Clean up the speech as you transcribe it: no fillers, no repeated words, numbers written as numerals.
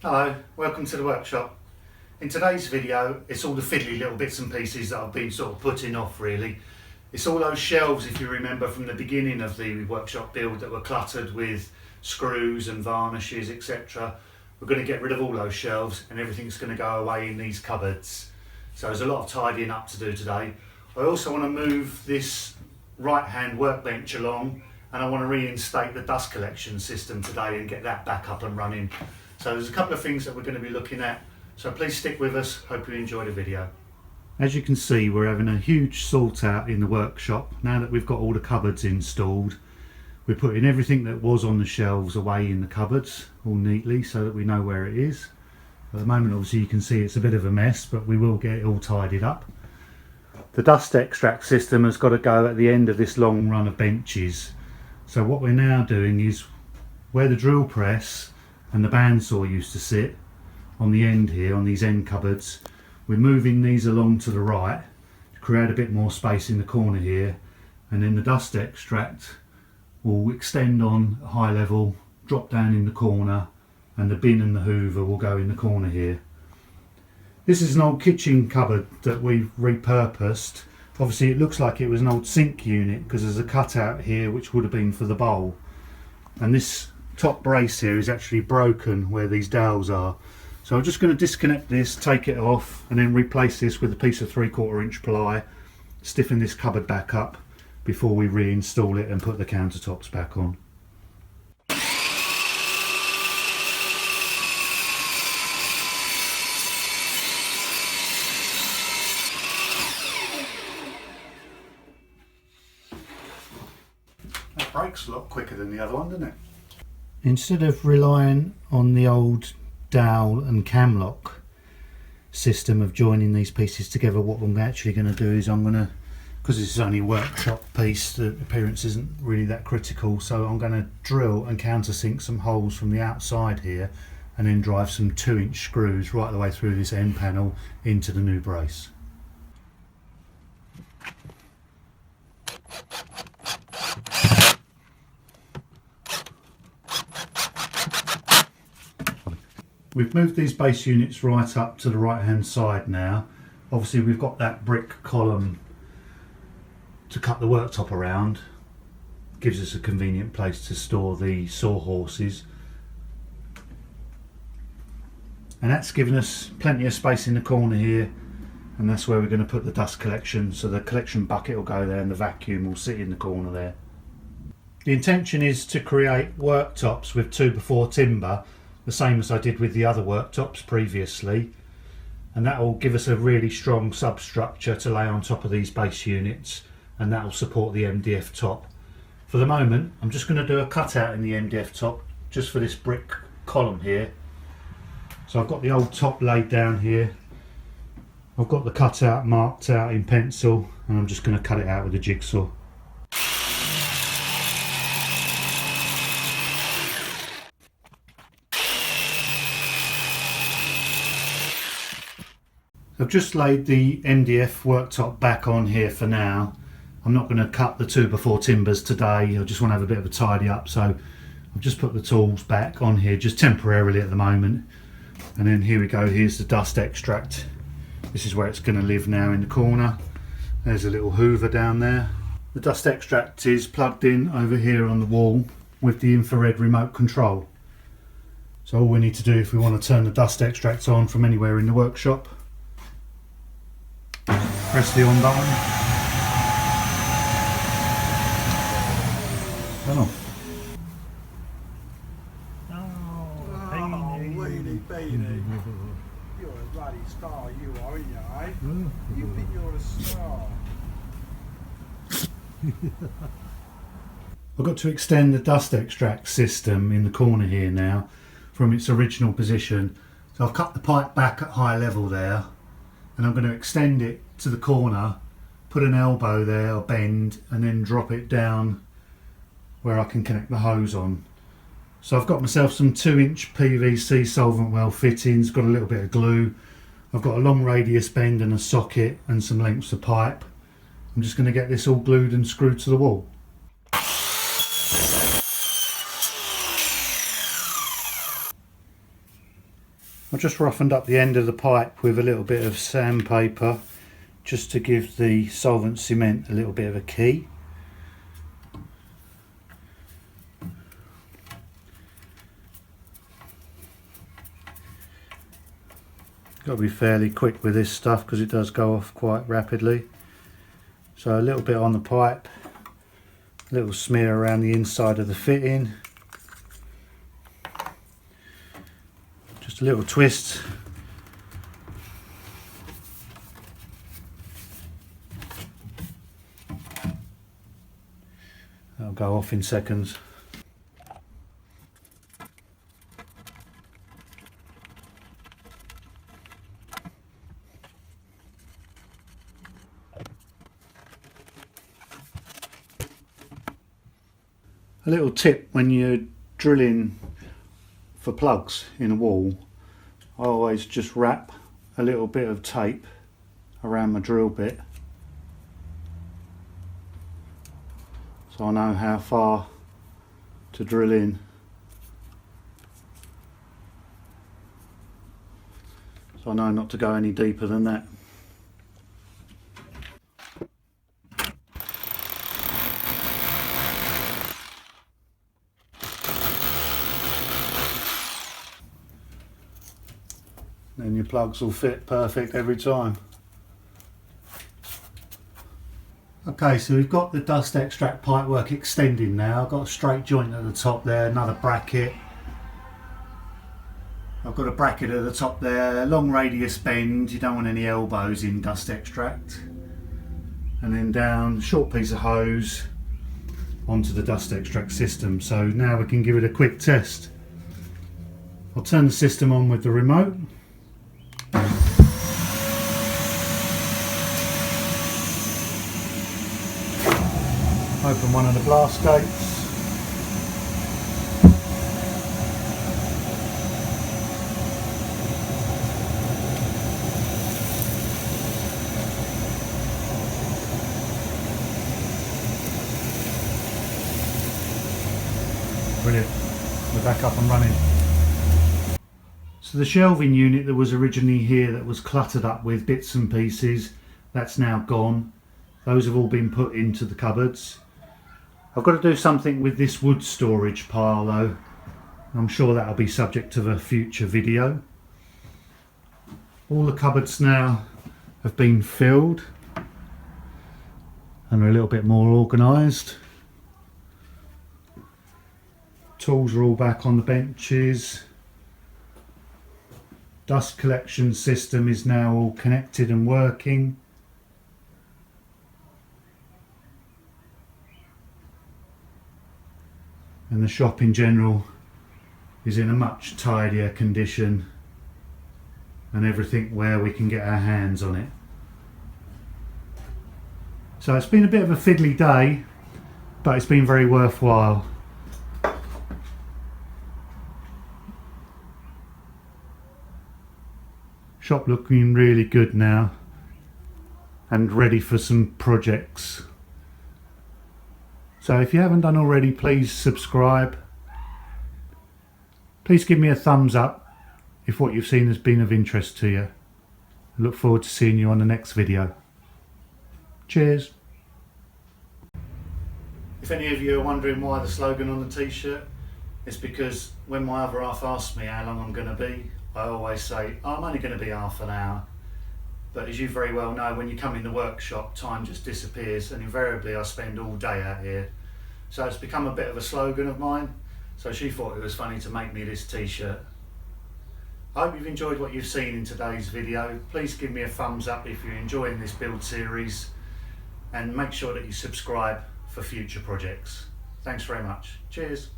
Hello, welcome to the workshop. In today's video, it's all the fiddly little bits and pieces that I've been sort of putting off really. It's all those shelves, if you remember from the beginning of the workshop build, that were cluttered with screws and varnishes, etc. We're going to get rid of all those shelves and everything's going to go away in these cupboards. So there's a lot of tidying up to do today. I also want to move this right hand workbench along, and I want to reinstate the dust collection system today and get that back up and running. So there's a couple of things that we're going to be looking at, so please stick with us. Hope you enjoy the video. As you can see, we're having a huge sort out in the workshop. Now that we've got all the cupboards installed, we're putting everything that was on the shelves away in the cupboards all neatly so that we know where it is. At the moment obviously you can see it's a bit of a mess, but we will get it all tidied up. The dust extract system has got to go at the end of this long run of benches. So what we're now doing is where the drill press and the bandsaw used to sit on the end here, on these end cupboards, we're moving these along to the right to create a bit more space in the corner here, and then the dust extract will extend on a high level, drop down in the corner, and the bin and the hoover will go in the corner here. This is an old kitchen cupboard that we've repurposed. Obviously it looks like it was an old sink unit because there's a cutout here which would have been for the bowl, and this top brace here is actually broken where these dowels are. So I'm just going to disconnect this, take it off, and then replace this with a piece of 3/4 inch ply, stiffen this cupboard back up before we reinstall it and put the countertops back on. That breaks a lot quicker than the other one, doesn't it? Instead of relying on the old dowel and cam lock system of joining these pieces together, what I'm actually going to do is I'm going to, because this is only a workshop piece, the appearance isn't really that critical, so I'm going to drill and countersink some holes from the outside here and then drive some 2-inch screws right the way through this end panel into the new brace. We've moved these base units right up to the right hand side now. Obviously we've got that brick column to cut the worktop around. Gives us a convenient place to store the sawhorses. And that's given us plenty of space in the corner here, and that's where we're going to put the dust collection. So the collection bucket will go there and the vacuum will sit in the corner there. The intention is to create worktops with 2x4 timber, the same as I did with the other worktops previously, and that will give us a really strong substructure to lay on top of these base units, and that will support the MDF top. For the moment I'm just going to do a cutout in the MDF top just for this brick column here. So I've got the old top laid down here, I've got the cutout marked out in pencil, and I'm just going to cut it out with a jigsaw. I've just laid the MDF worktop back on here for now. I'm not going to cut the 2x4 timbers today, I just want to have a bit of a tidy up, so I've just put the tools back on here just temporarily at the moment. And then here we go, here's the dust extract. This is where it's going to live now, in the corner. There's a little hoover down there. The dust extract is plugged in over here on the wall with the infrared remote control. So all we need to do if we want to turn the dust extract on from anywhere in the workshop, press the on button. Turn off. Weenie beanie. You're a bloody star, you are, aren't you, eh? You think you're a star. I've got to extend the dust extract system in the corner here now from its original position. So I've cut the pipe back at high level there, and I'm going to extend it to the corner, put an elbow there or bend, and then drop it down where I can connect the hose on. So I've got myself some 2-inch PVC solvent well fittings, got a little bit of glue, I've got a long radius bend and a socket and some lengths of pipe. I'm just going to get this all glued and screwed to the wall. I just roughened up the end of the pipe with a little bit of sandpaper just to give the solvent cement a little bit of a key. Got to be fairly quick with this stuff because it does go off quite rapidly. So a little bit on the pipe, a little smear around the inside of the fitting, just a little twist. That'll go off in seconds. A little tip when you're drilling for plugs in a wall, I always just wrap a little bit of tape around my drill bit so I know how far to drill in. So I know not to go any deeper than that. Then your plugs will fit perfect every time. Okay, so we've got the dust extract pipework extending now. I've got a straight joint at the top there, another bracket. I've got a bracket at the top there, long radius bend, you don't want any elbows in dust extract. And then down, short piece of hose onto the dust extract system. So now we can give it a quick test. I'll turn the system on with the remote. Open one of the glass gates. Brilliant, we're back up and running. So the shelving unit that was originally here that was cluttered up with bits and pieces, that's now gone. Those have all been put into the cupboards. I've got to do something with this wood storage pile though. I'm sure that'll be subject of a future video. All the cupboards now have been filled and are a little bit more organised. Tools are all back on the benches. Dust collection system is now all connected and working. And the shop in general is in a much tidier condition and everything where we can get our hands on it. So it's been a bit of a fiddly day, but it's been very worthwhile. Shop looking really good now and ready for some projects. So if you haven't done already, please subscribe. Please give me a thumbs up if what you've seen has been of interest to you. I look forward to seeing you on the next video. Cheers. If any of you are wondering why the slogan on the t-shirt, it's because when my other half asks me how long I'm going to be, I always say, I'm only going to be half an hour. But as you very well know, when you come in the workshop, time just disappears, and invariably I spend all day out here. So it's become a bit of a slogan of mine. So she thought it was funny to make me this t-shirt. I hope you've enjoyed what you've seen in today's video. Please give me a thumbs up if you're enjoying this build series, and make sure that you subscribe for future projects. Thanks very much. Cheers.